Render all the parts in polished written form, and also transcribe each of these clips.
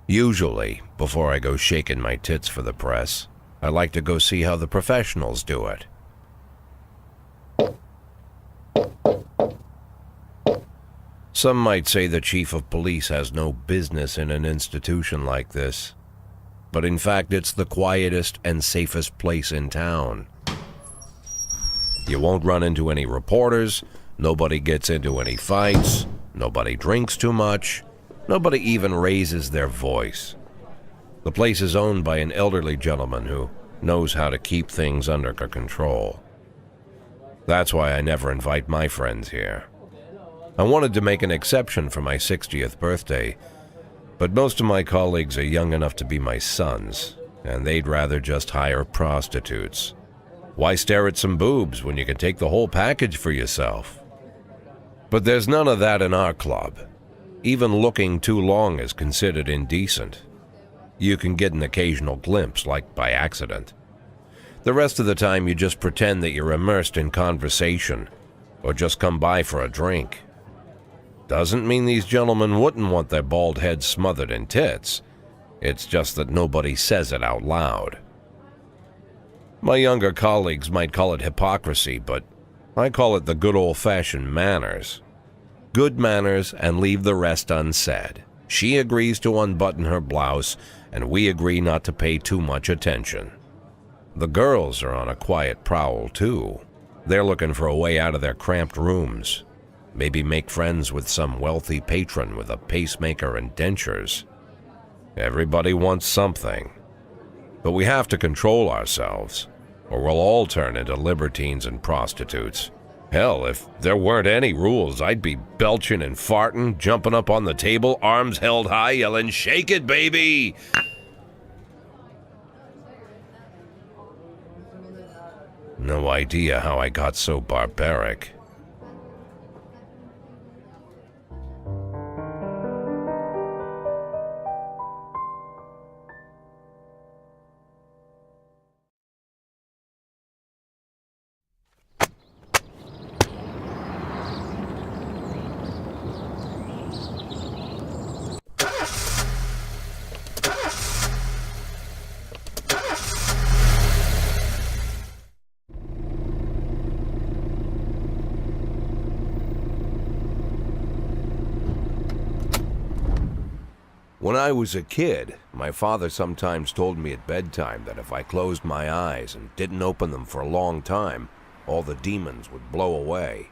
Usually, before I go shaking my tits for the press, I like to go see how the professionals do it. Some might say the chief of police has no business in an institution like this, but in fact it's the quietest and safest place in town. You won't run into any reporters, nobody gets into any fights, nobody drinks too much, nobody even raises their voice. The place is owned by an elderly gentleman who knows how to keep things under control. That's why I never invite my friends here. I wanted to make an exception for my 60th birthday, but most of my colleagues are young enough to be my sons, and they'd rather just hire prostitutes. Why stare at some boobs when you can take the whole package for yourself? But there's none of that in our club. Even looking too long is considered indecent. You can get an occasional glimpse, like by accident. The rest of the time you just pretend that you're immersed in conversation, or just come by for a drink. Doesn't mean these gentlemen wouldn't want their bald heads smothered in tits. It's just that nobody says it out loud. My younger colleagues might call it hypocrisy, but I call it the good old-fashioned manners. Good manners and leave the rest unsaid. She agrees to unbutton her blouse, and we agree not to pay too much attention. The girls are on a quiet prowl, too. They're looking for a way out of their cramped rooms. Maybe make friends with some wealthy patron with a pacemaker and dentures. Everybody wants something. But we have to control ourselves, or we'll all turn into libertines and prostitutes. Hell, if there weren't any rules, I'd be belching and farting, jumping up on the table, arms held high, yelling, "Shake it, baby!" No idea how I got so barbaric. When I was a kid, my father sometimes told me at bedtime that if I closed my eyes and didn't open them for a long time, all the demons would blow away.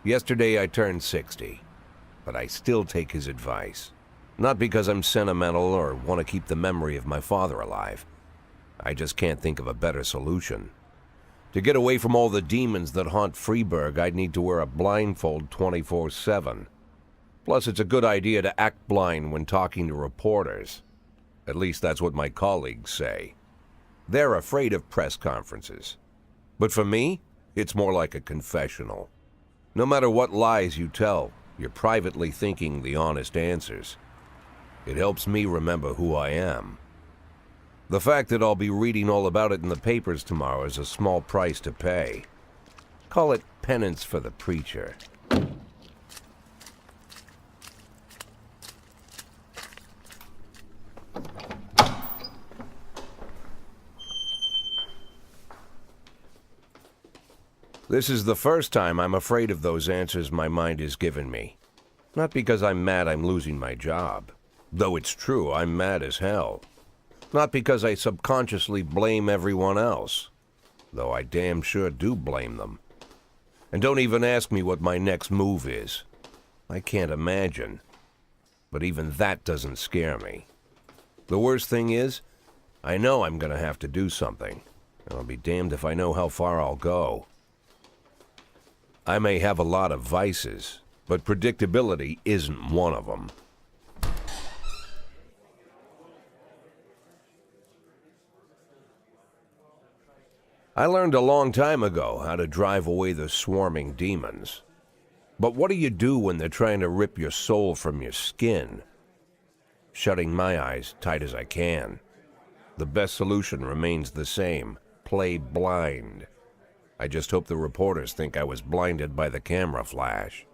Yesterday I turned 60, but I still take his advice. Not because I'm sentimental or want to keep the memory of my father alive. I just can't think of a better solution. To get away from all the demons that haunt Freeburg, I'd need to wear a blindfold 24/7. Plus, it's a good idea to act blind when talking to reporters. At least that's what my colleagues say. They're afraid of press conferences. But for me, it's more like a confessional. No matter what lies you tell, you're privately thinking the honest answers. It helps me remember who I am. The fact that I'll be reading all about it in the papers tomorrow is a small price to pay. Call it penance for the preacher. This is the first time I'm afraid of those answers my mind has given me. Not because I'm mad I'm losing my job. Though it's true, I'm mad as hell. Not because I subconsciously blame everyone else. Though I damn sure do blame them. And don't even ask me what my next move is. I can't imagine. But even that doesn't scare me. The worst thing is, I know I'm gonna have to do something. And I'll be damned if I know how far I'll go. I may have a lot of vices, but predictability isn't one of them. I learned a long time ago how to drive away the swarming demons. But what do you do when they're trying to rip your soul from your skin? Shutting my eyes tight as I can. The best solution remains the same: play blind. I just hope the reporters think I was blinded by the camera flash.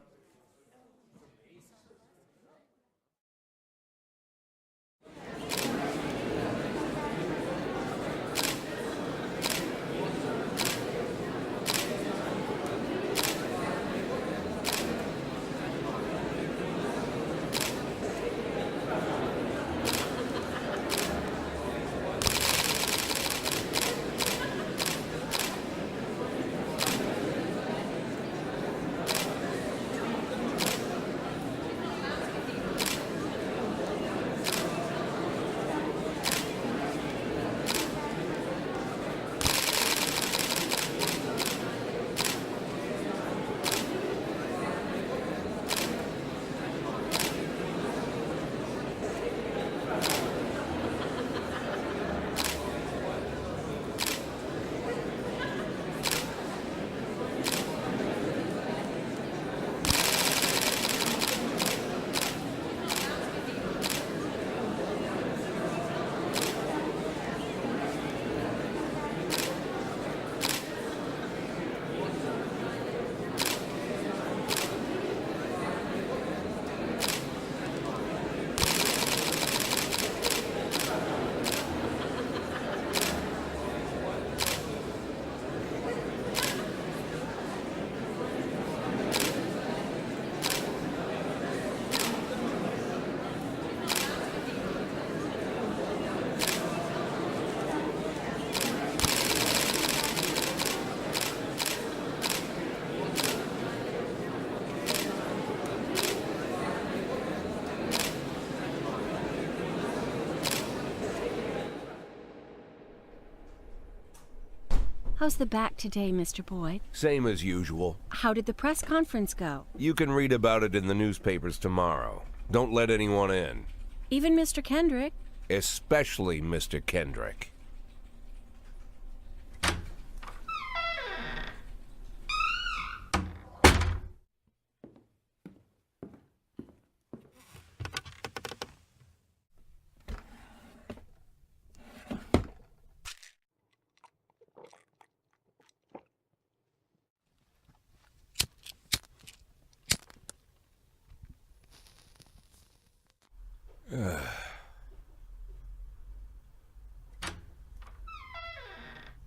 How's the back today, Mr. Boyd? Same as usual. How did the press conference go? You can read about it in the newspapers tomorrow. Don't let anyone in. Even Mr. Kendrick? Especially Mr. Kendrick.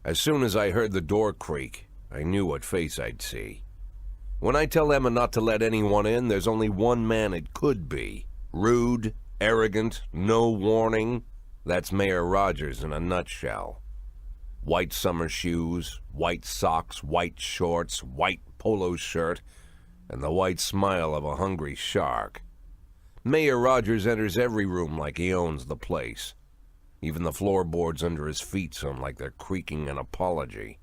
As soon as I heard the door creak, I knew what face I'd see. When I tell Emma not to let anyone in, there's only one man it could be. Rude, arrogant, no warning. That's Mayor Rogers in a nutshell. White summer shoes, white socks, white shorts, white polo shirt, and the white smile of a hungry shark. Mayor Rogers enters every room like he owns the place. Even the floorboards under his feet sound like they're creaking an apology.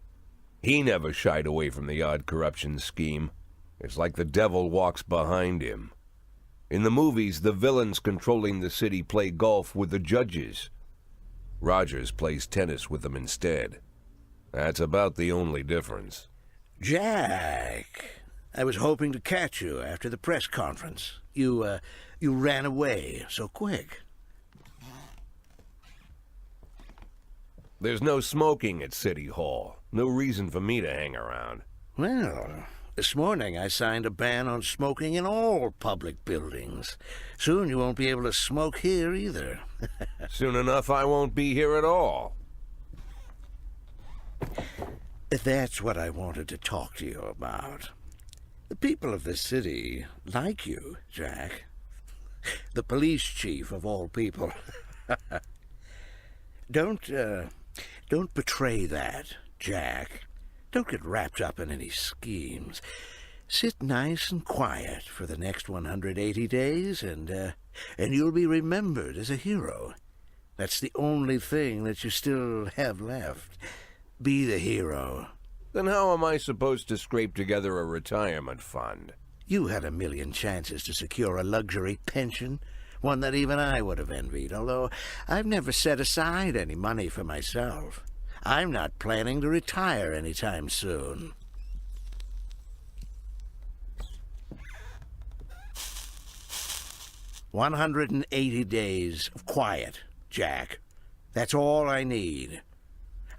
He never shied away from the odd corruption scheme. It's like the devil walks behind him. In the movies, the villains controlling the city play golf with the judges. Rogers plays tennis with them instead. That's about the only difference. Jack, I was hoping to catch you after the press conference. You ran away so quick. There's no smoking at City Hall. No reason for me to hang around. Well, this morning I signed a ban on smoking in all public buildings. Soon you won't be able to smoke here either. Soon enough I won't be here at all. That's what I wanted to talk to you about. The people of this city like you, Jack. The police chief of all people. Don't betray that, Jack. Don't get wrapped up in any schemes. Sit nice and quiet for the next 180 days, and you'll be remembered as a hero. That's the only thing that you still have left. Be the hero. Then how am I supposed to scrape together a retirement fund? You had a million chances to secure a luxury pension, one that even I would have envied, although I've never set aside any money for myself. I'm not planning to retire anytime soon. "180 days of quiet, Jack. That's all I need.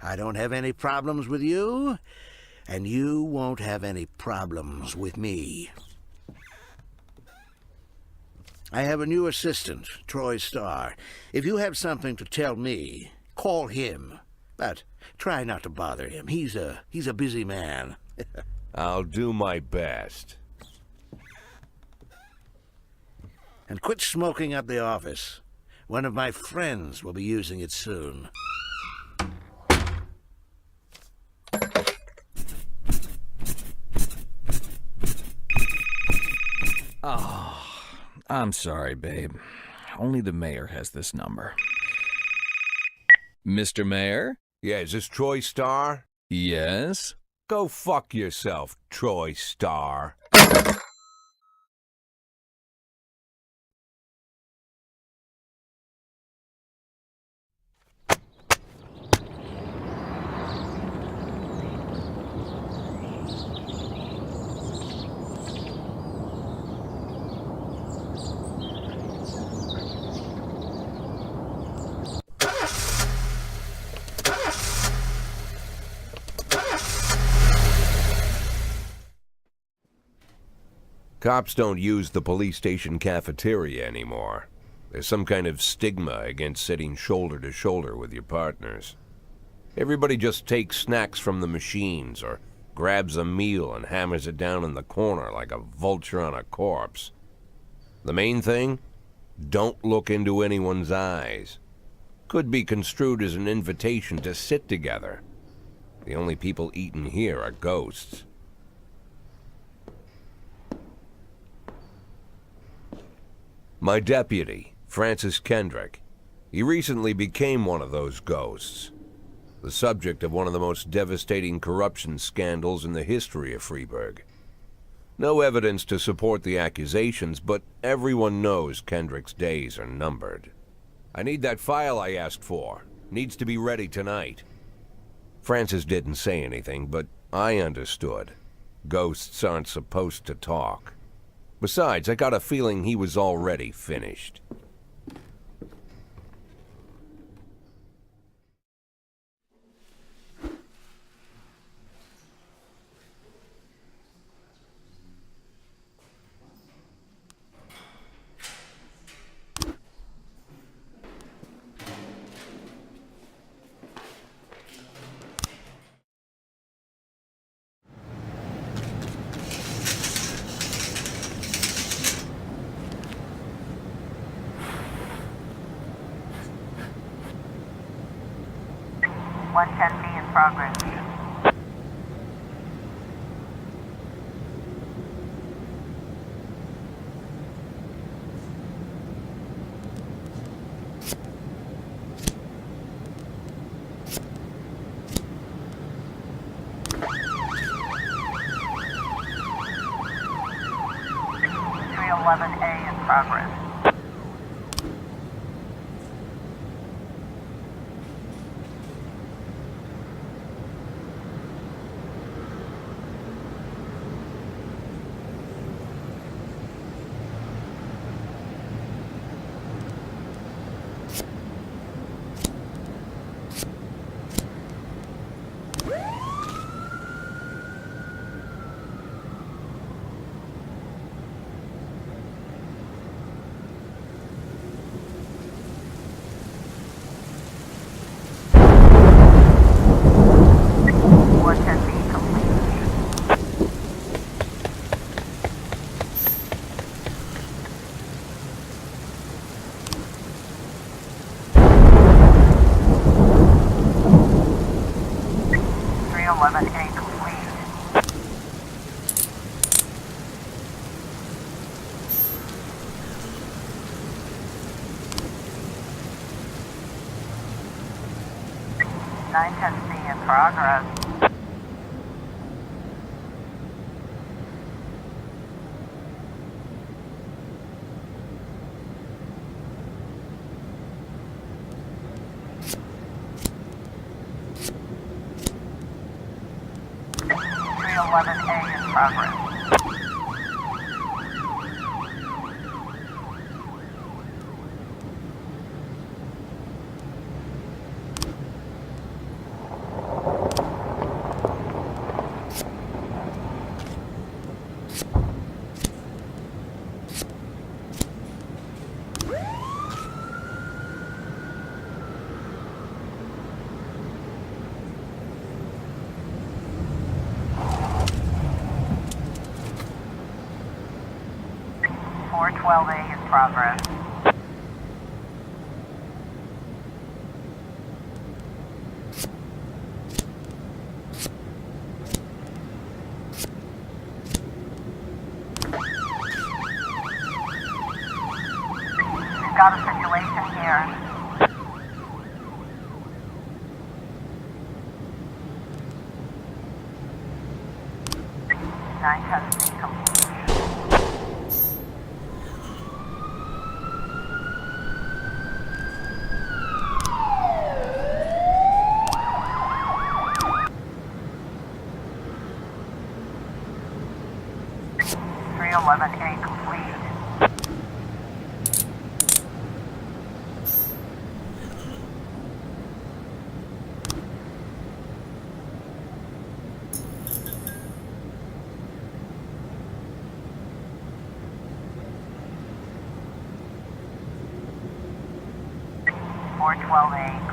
I don't have any problems with you, and you won't have any problems with me. I have a new assistant, Troy Starr. If you have something to tell me, call him. But try not to bother him. He's a busy man." I'll do my best. "And quit smoking up the office. One of my friends will be using it soon." Oh, I'm sorry, babe. Only the mayor has this number. Mr. Mayor? Yeah, is this Troy Starr? Yes? Go fuck yourself, Troy Starr. Cops don't use the police station cafeteria anymore. There's some kind of stigma against sitting shoulder to shoulder with your partners. Everybody just takes snacks from the machines or grabs a meal and hammers it down in the corner like a vulture on a corpse. The main thing? Don't look into anyone's eyes. Could be construed as an invitation to sit together. The only people eaten here are ghosts. My deputy, Francis Kendrick. He recently became one of those ghosts. the subject of one of the most devastating corruption scandals in the history of Freeburg. No evidence to support the accusations, but everyone knows Kendrick's days are numbered. I need that file I asked for. Needs to be ready tonight. Francis didn't say anything, but I understood. Ghosts aren't supposed to talk. Besides, I got a feeling he was already finished. $110B in progress. $311A in progress. In progress. $311A in progress. $412A in progress. We've got a situation here. Nine testing complete. $311A complete. $412A